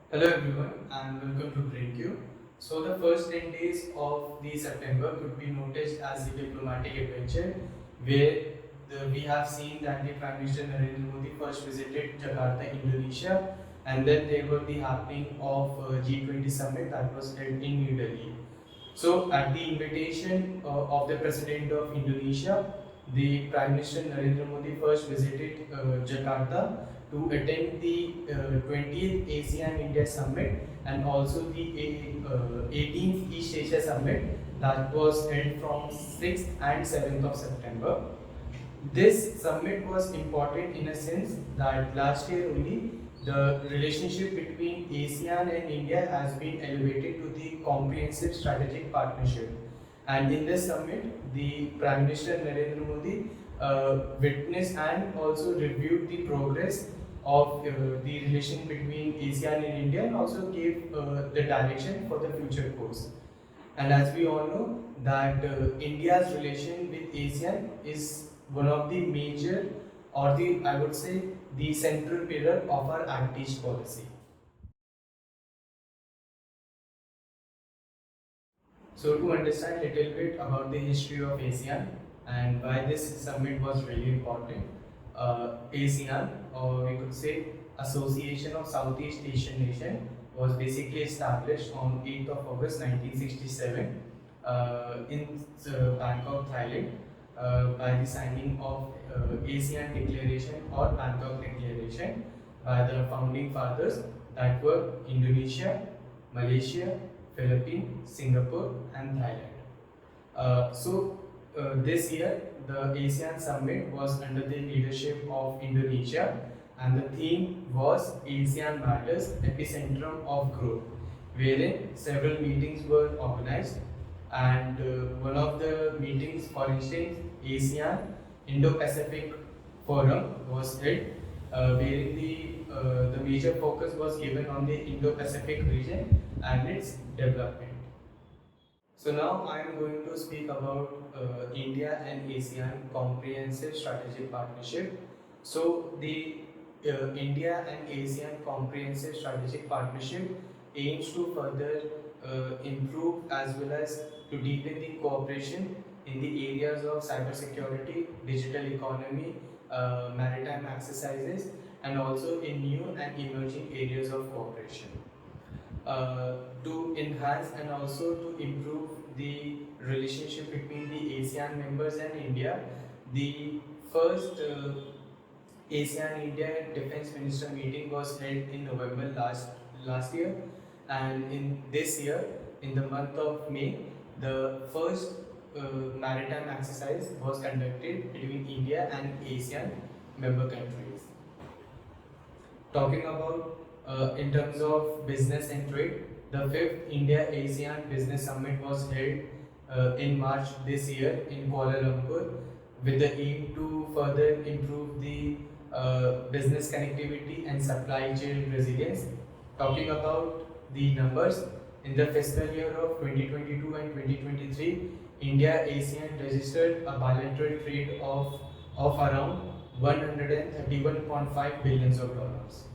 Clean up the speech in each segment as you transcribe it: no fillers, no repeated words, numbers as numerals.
Hello everyone and welcome to BrainQ. So the first 10 days of the September could be noticed as the diplomatic adventure where we have seen that the Prime Minister Narendra Modi first visited Jakarta, Indonesia, and then there were the happening of G20 summit that was held in New Delhi. So, at the invitation of the President of Indonesia, the Prime Minister Narendra Modi first visited Jakarta to attend the 20th ASEAN India Summit and also the 18th East Asia Summit that was held from 6th and 7th of September. This summit was important in a sense that last year only the relationship between ASEAN and India has been elevated to the comprehensive strategic partnership. And in this summit, the Prime Minister Narendra Modi witnessed and also reviewed the progress of the relation between ASEAN and India and also gave the direction for the future course. And as we all know, that India's relation with ASEAN is one of the major, or the I would say the central pillar of our Act East policy. So to understand a little bit about the history of ASEAN and why this summit was really important, ASEAN, or we could say Association of Southeast Asian Nation, was basically established on 8th of August 1967 in Bangkok, Thailand, by the signing of ASEAN Declaration or Bangkok Declaration by the founding fathers that were Indonesia, Malaysia, Philippines, Singapore, and Thailand. This year, the ASEAN Summit was under the leadership of Indonesia, and the theme was ASEAN Matters Epicentrum of Growth, wherein several meetings were organized. And one of the meetings, for instance, ASEAN Indo Pacific Forum was held, wherein the major focus was given on the Indo Pacific region and its development. So now I am going to speak about India and ASEAN Comprehensive Strategic Partnership. So the India and ASEAN Comprehensive Strategic Partnership aims to further improve as well as to deepen the cooperation in the areas of cybersecurity, digital economy, maritime exercises, and also in new and emerging areas of cooperation to enhance and also to improve the relationship between the ASEAN members and India. The first ASEAN India Defense Minister meeting was held in November last year, and in this year, in the month of May, the first maritime exercise was conducted between India and ASEAN member countries. Talking about in terms of business and trade, the fifth India ASEAN Business Summit was held in March this year in Kuala Lumpur with the aim to further improve the business connectivity and supply chain resilience. Talking about the numbers, in the fiscal year of 2022 and 2023, India ASEAN registered a bilateral trade of around 131.5 billions of dollars.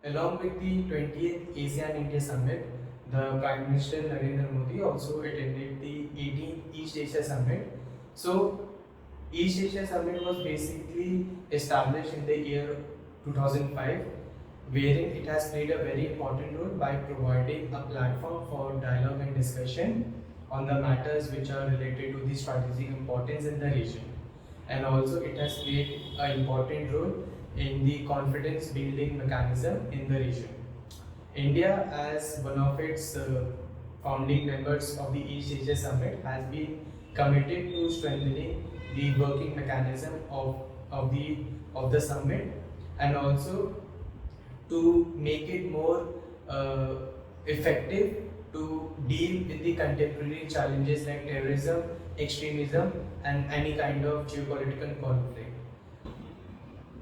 Along with the 20th ASEAN India Summit, the Prime Minister Narendra Modi also attended the 18th East Asia Summit. So, East Asia Summit was basically established in the year 2005, wherein it has played a very important role by providing a platform for dialogue and discussion on the matters which are related to the strategic importance in the region. And also, it has played an important role in the confidence building mechanism in the region. India, as one of its founding members of the East Asia Summit, has been committed to strengthening the working mechanism of the summit and also to make it more effective to deal with the contemporary challenges like terrorism, extremism, and any kind of geopolitical conflict.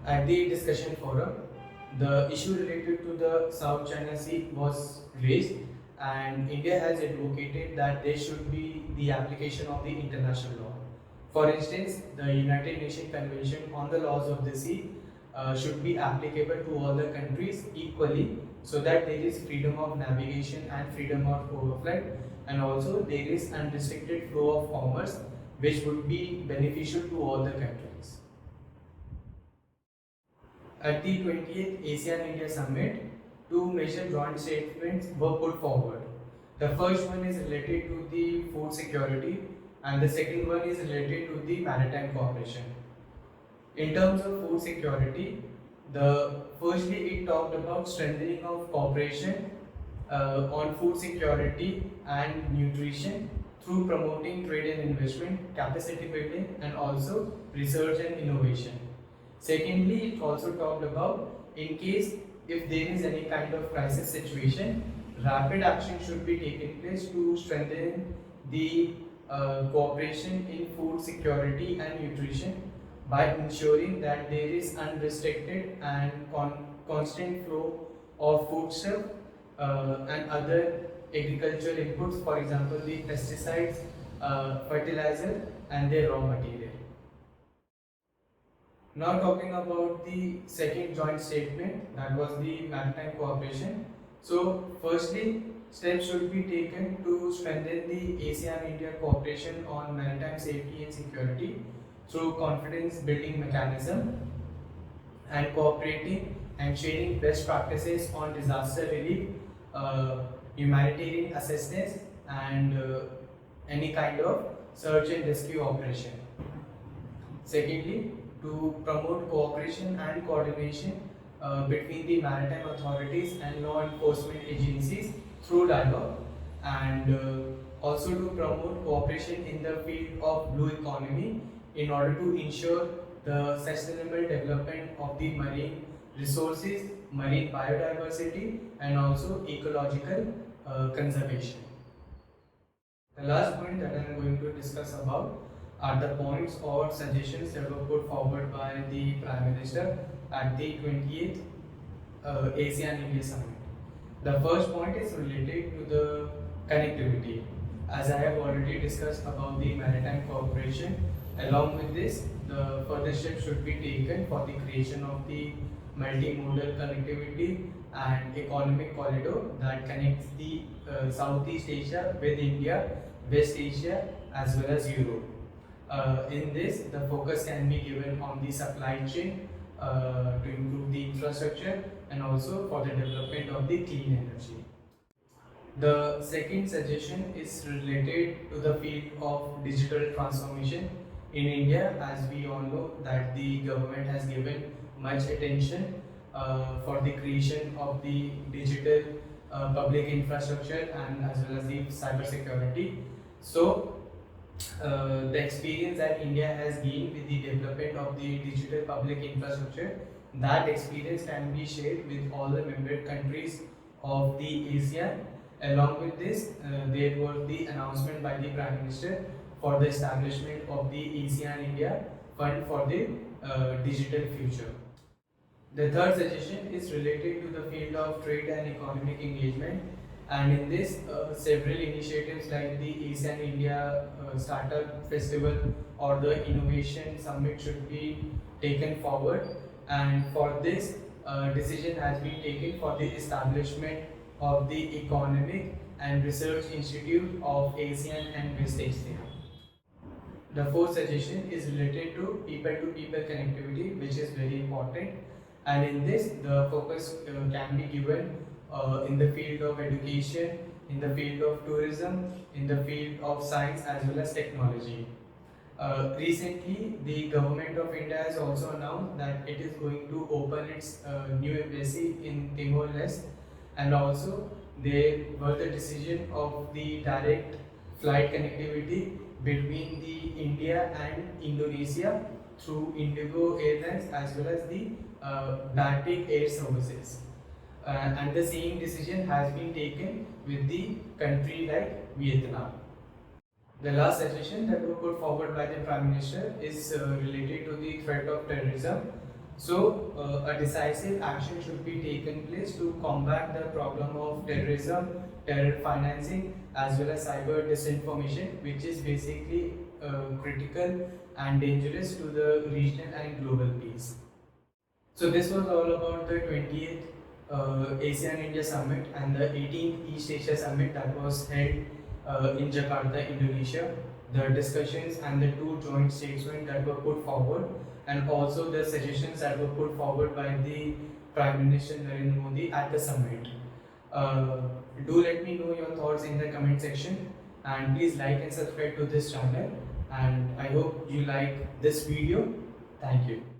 At the discussion forum, the issue related to the South China Sea was raised, and India has advocated that there should be the application of the international law. For instance, the United Nations Convention on the Laws of the Sea should be applicable to all the countries equally so that there is freedom of navigation and freedom of overflight, and also there is unrestricted flow of commerce, which would be beneficial to all the countries. At the 20th ASEAN India Summit, two major joint statements were put forward. The first one is related to the food security, and the second one is related to the maritime cooperation. In terms of food security, firstly it talked about strengthening of cooperation on food security and nutrition through promoting trade and investment, capacity building, and also research and innovation. Secondly, it also talked about in case if there is any kind of crisis situation, rapid action should be taken place to strengthen the cooperation in food security and nutrition by ensuring that there is unrestricted and constant flow of foodstuff and other agricultural inputs, for example, the pesticides, fertilizer, and their raw material. Now talking about the second joint statement, that was the maritime cooperation. So firstly, steps should be taken to strengthen the ASEAN-India cooperation on maritime safety and security through confidence building mechanism and cooperating and sharing best practices on disaster relief, humanitarian assistance, and any kind of search and rescue operation. Secondly, to promote cooperation and coordination between the maritime authorities and law enforcement agencies through dialogue, and also to promote cooperation in the field of blue economy in order to ensure the sustainable development of the marine resources, marine biodiversity, and also ecological conservation. The last point that I am going to discuss about are the points or suggestions that were put forward by the Prime Minister at the 28th ASEAN India Summit. The first point is related to the connectivity. As I have already discussed about the maritime cooperation, along with this, the further steps should be taken for the creation of the multimodal connectivity and economic corridor that connects the Southeast Asia with India, West Asia, as well as Europe. In this, the focus can be given on the supply chain to improve the infrastructure and also for the development of the clean energy. The second suggestion is related to the field of digital transformation. In India, as we all know, that the government has given much attention for the creation of the digital public infrastructure and as well as the cyber security. So, the experience that India has gained with the development of the digital public infrastructure, that experience can be shared with all the member countries of the ASEAN. Along with this, there was the announcement by the Prime Minister for the establishment of the ASEAN India Fund for the Digital Future. The third suggestion is related to the field of trade and economic engagement, and in this, several initiatives like the ASEAN India Startup Festival or the Innovation Summit should be taken forward, and for this, decision has been taken for the establishment of the Economic and Research Institute of ASEAN and West Asia. The fourth suggestion is related to people-to-people connectivity, which is very important, and in this, the focus can be given in the field of education, in the field of tourism, in the field of science as well as technology. Recently, the government of India has also announced that it is going to open its new embassy in Timor-Leste, and also there was the decision of the direct flight connectivity between the India and Indonesia through Indigo Airlines as well as the Batik Air Services. And the same decision has been taken with the country like Vietnam. The last suggestion that was put forward by the Prime Minister is related to the threat of terrorism. So, a decisive action should be taken place to combat the problem of terrorism, terror financing, as well as cyber disinformation, which is basically critical and dangerous to the regional and global peace. So, this was all about the 20th ASEAN India Summit and the 18th East Asia Summit that was held in Jakarta, Indonesia, the discussions and the two joint statements that were put forward, and also the suggestions that were put forward by the Prime Minister Narendra Modi at the summit. Uh, do let me know your thoughts in the comment section, and please like and subscribe to this channel, and I hope you like this video. Thank you.